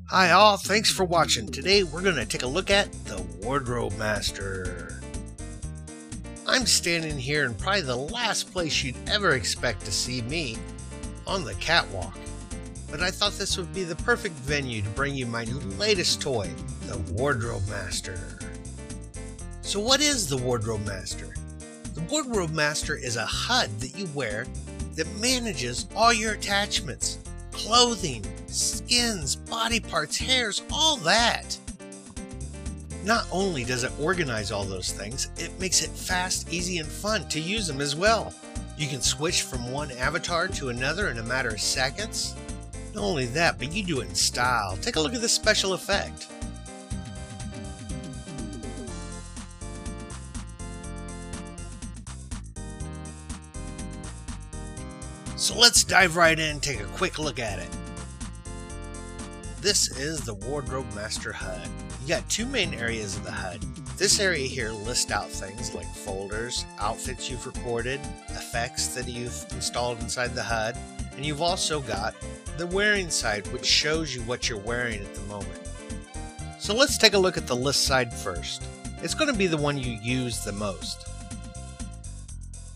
Hi all, thanks for watching. Today we're going to take a look at the Wardrobe Master. I'm standing here in probably the last place you'd ever expect to see me, on the catwalk. But I thought this would be the perfect venue to bring you my latest toy, the Wardrobe Master. So what is the Wardrobe Master? The Wardrobe Master is a HUD that you wear that manages all your attachments. Clothing, skins, body parts, hairs, all that. Not only does it organize all those things, it makes it fast, easy, and fun to use them as well. You can switch from one avatar to another in a matter of seconds. Not only that, but you do it in style. Take a look at this special effect. So let's dive right in and take a quick look at it. This is the Wardrobe Master HUD. You got two main areas of the HUD. This area here lists out things like folders, outfits you've recorded, effects that you've installed inside the HUD, and you've also got the wearing side, which shows you what you're wearing at the moment. So let's take a look at the list side first. It's going to be the one you use the most.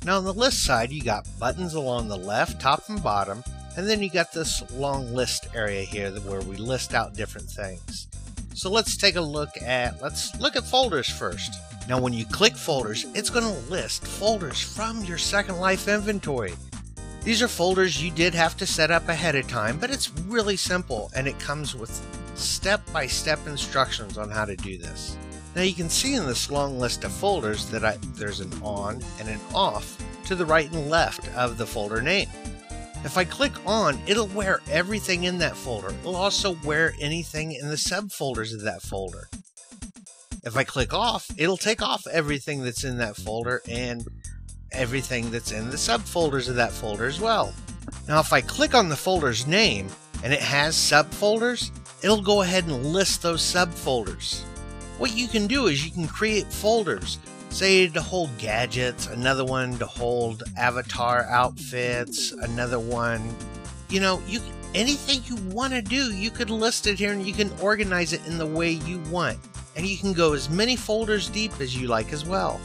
Now on the list side, you got buttons along the left, top, and bottom, and then you got this long list area here where we list out different things. So let's take a look at folders first. Now when you click folders, it's going to list folders from your Second Life inventory. These are folders you did have to set up ahead of time, but it's really simple and it comes with step-by-step instructions on how to do this. Now you can see in this long list of folders that there's an on and an off to the right and left of the folder name. If I click on, it'll wear everything in that folder. It'll also wear anything in the subfolders of that folder. If I click off, it'll take off everything that's in that folder and everything that's in the subfolders of that folder as well. Now if I click on the folder's name and it has subfolders, it'll go ahead and list those subfolders. What you can do is you can create folders, say to hold gadgets, another one to hold avatar outfits, another one, anything you want to do, you could list it here and you can organize it in the way you want. And you can go as many folders deep as you like as well.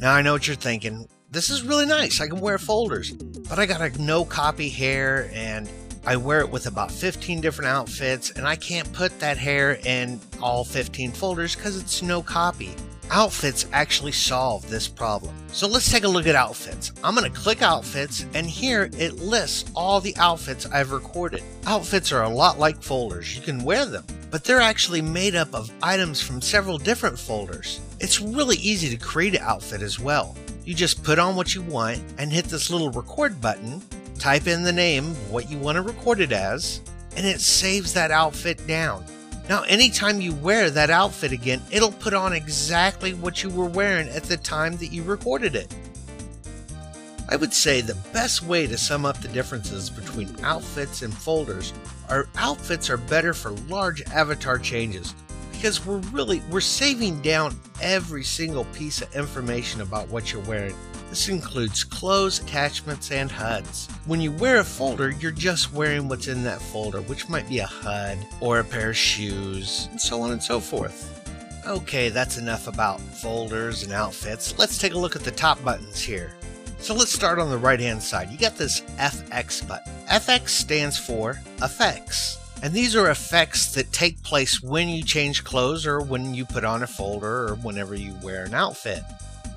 Now I know what you're thinking, this is really nice, I can wear folders, but I got a no copy hair and I wear it with about 15 different outfits and I can't put that hair in all 15 folders because it's no copy. Outfits actually solve this problem. So let's take a look at outfits. I'm going to click outfits and here it lists all the outfits I've recorded. Outfits are a lot like folders. You can wear them, but they're actually made up of items from several different folders. It's really easy to create an outfit as well. You just put on what you want and hit this little record button. Type in the name, what you want to record it as, and it saves that outfit down. Now anytime you wear that outfit again, it'll put on exactly what you were wearing at the time that you recorded it. I would say the best way to sum up the differences between outfits and folders are outfits are better for large avatar changes because we're saving down every single piece of information about what you're wearing. This includes clothes, attachments, and HUDs. When you wear a folder, you're just wearing what's in that folder, which might be a HUD or a pair of shoes, and so on and so forth. Okay, that's enough about folders and outfits. Let's take a look at the top buttons here. So let's start on the right hand side. You got this FX button. FX stands for effects. And these are effects that take place when you change clothes or when you put on a folder or whenever you wear an outfit.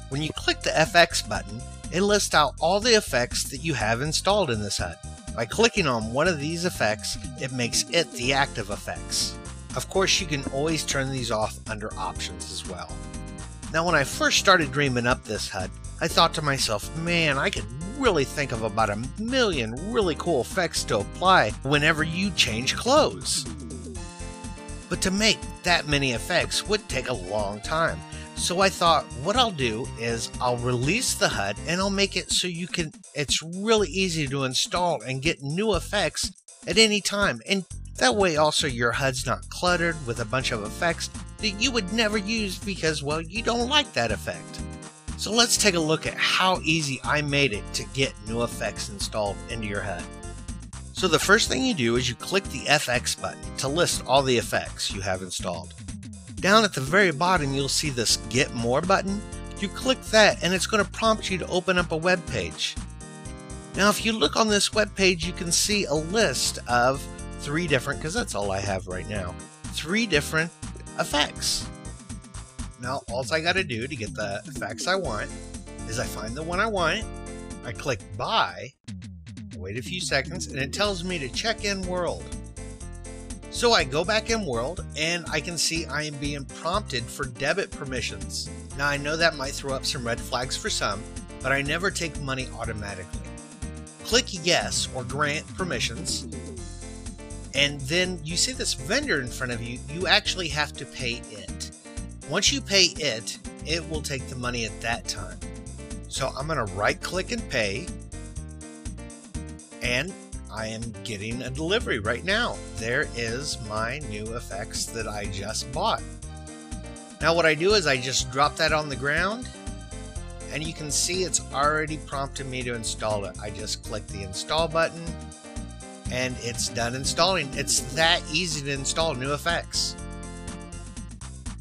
When you click the FX button, it lists out all the effects that you have installed in this HUD. By clicking on one of these effects, it makes it the active effects. Of course, you can always turn these off under options as well. Now, when I first started dreaming up this HUD, I thought to myself, man, I could really think of about 1 million really cool effects to apply whenever you change clothes. But to make that many effects would take a long time. So I thought what I'll do is I'll release the HUD and I'll make it so it's really easy to install and get new effects at any time. And that way also your HUD's not cluttered with a bunch of effects that you would never use because, well, you don't like that effect. So let's take a look at how easy I made it to get new effects installed into your HUD. So the first thing you do is you click the FX button to list all the effects you have installed. Down at the very bottom you'll see this Get More button. You click that and it's going to prompt you to open up a web page. Now if you look on this web page you can see a list of 3 different, because that's all I have right now, 3 different effects. Now all I got to do to get the effects I want is I find the one I want, I click Buy, wait a few seconds, and it tells me to check in world. So I go back in world and I can see I am being prompted for debit permissions. Now I know that might throw up some red flags for some, but I never take money automatically. Click Yes or grant permissions, and then you see this vendor in front of you. You actually have to pay it. Once you pay it, it will take the money at that time. So I'm going to right click and pay, and I am getting a delivery right now. There is my new effects that I just bought. Now what I do is I just drop that on the ground, and you can see it's already prompted me to install it. I just click the install button and it's done installing. It's that easy to install new effects.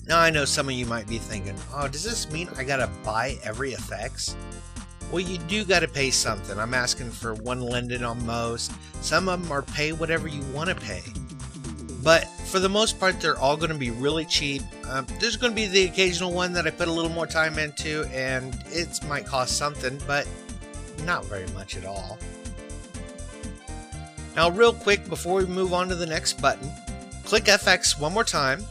Now I know some of you might be thinking, oh, does this mean I gotta buy every effects? Well, you do gotta pay something. I'm asking for $1 linden on most. Some of them are pay whatever you want to pay. But for the most part, they're all going to be really cheap. There's going to be the occasional one that I put a little more time into, and it might cost something, but not very much at all. Now, real quick, before we move on to the next button, click FX one more time,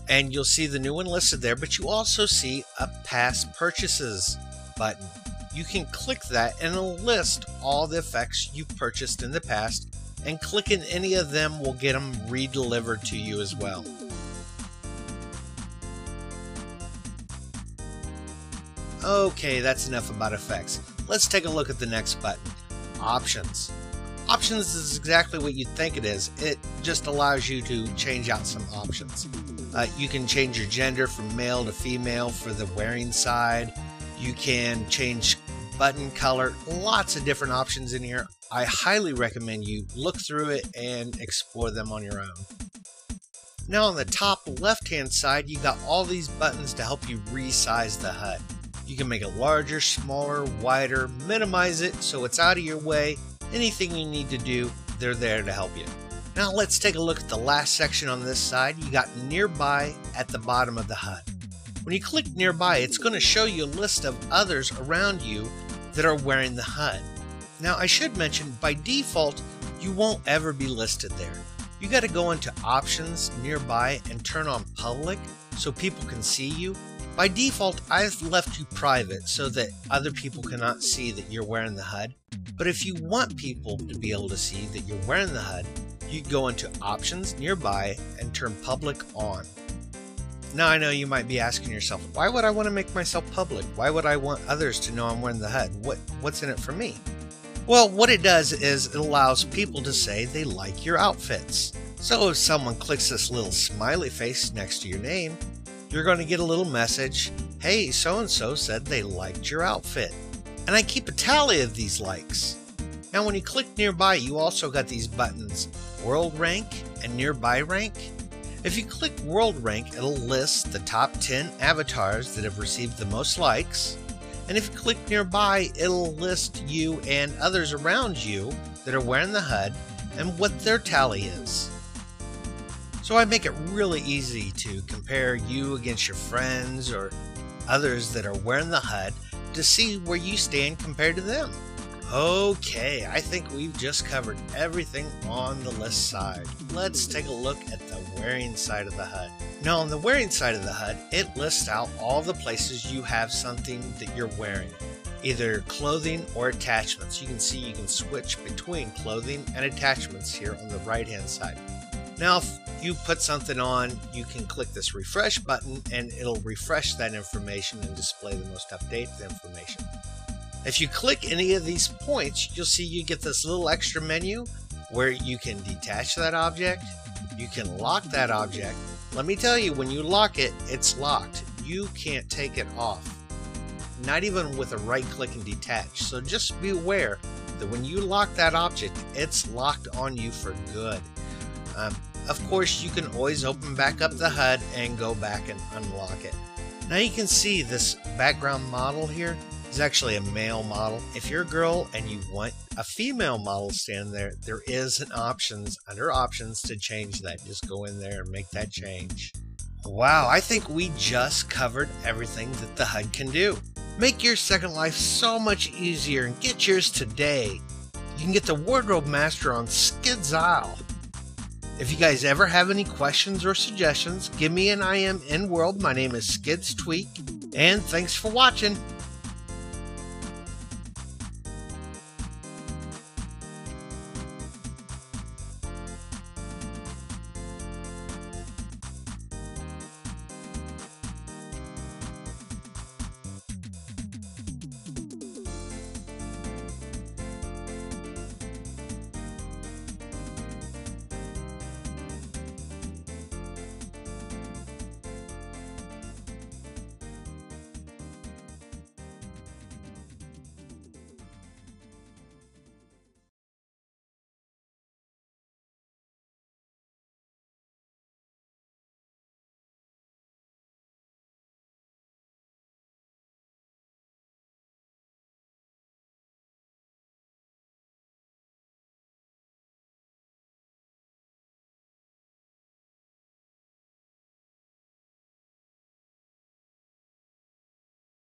and you'll see the new one listed there, but you also see a Past Purchases button. You can click that, and it'll list all the effects you purchased in the past, and clicking any of them will get them re-delivered to you as well. Okay, that's enough about effects. Let's take a look at the next button, Options. Options is exactly what you'd think it is. It just allows you to change out some options. You can change your gender from male to female for the wearing side. You can change button color, lots of different options in here. I highly recommend you look through it and explore them on your own. Now on the top left hand side, you got all these buttons to help you resize the HUD. You can make it larger, smaller, wider, minimize it so it's out of your way. Anything you need to do, they're there to help you. Now let's take a look at the last section on this side. You got Nearby at the bottom of the HUD. When you click Nearby, it's going to show you a list of others around you that are wearing the HUD. Now I should mention, by default, you won't ever be listed there. You got to go into Options, Nearby, and turn on Public so people can see you. By default, I've left you private so that other people cannot see that you're wearing the HUD. But if you want people to be able to see that you're wearing the HUD, you go into Options, Nearby, and turn Public on. Now I know you might be asking yourself, why would I want to make myself public? Why would I want others to know I'm wearing the HUD? What's in it for me? Well, what it does is it allows people to say they like your outfits. So if someone clicks this little smiley face next to your name, you're going to get a little message, hey, so-and-so said they liked your outfit. And I keep a tally of these likes. Now when you click Nearby, you also got these buttons, World Rank and Nearby Rank. If you click World Rank, it'll list the top 10 avatars that have received the most likes. And if you click Nearby, it'll list you and others around you that are wearing the HUD and what their tally is. So I make it really easy to compare you against your friends or others that are wearing the HUD to see where you stand compared to them. Okay, I think we've just covered everything on the list side. Let's take a look at the wearing side of the HUD. Now on the wearing side of the HUD, it lists out all the places you have something that you're wearing, either clothing or attachments. You can see you can switch between clothing and attachments here on the right hand side. Now if you put something on, you can click this refresh button and it'll refresh that information and display the most updated information. If you click any of these points, you'll see you get this little extra menu where you can detach that object, you can lock that object. Let me tell you, when you lock it, it's locked. You can't take it off, not even with a right click and detach. So just be aware that when you lock that object, it's locked on you for good. Of course, you can always open back up the HUD and go back and unlock it. Now you can see this background model here is actually a male model. If you're a girl and you want a female model stand there, there is an options under options to change that. Just go in there and make that change. Wow, I think we just covered everything that the HUD can do. Make your Second Life so much easier and get yours today. You can get the Wardrobe Master on Skid's Isle. If you guys ever have any questions or suggestions, give me an IM in World. My name is Skids Tweak, and thanks for watching.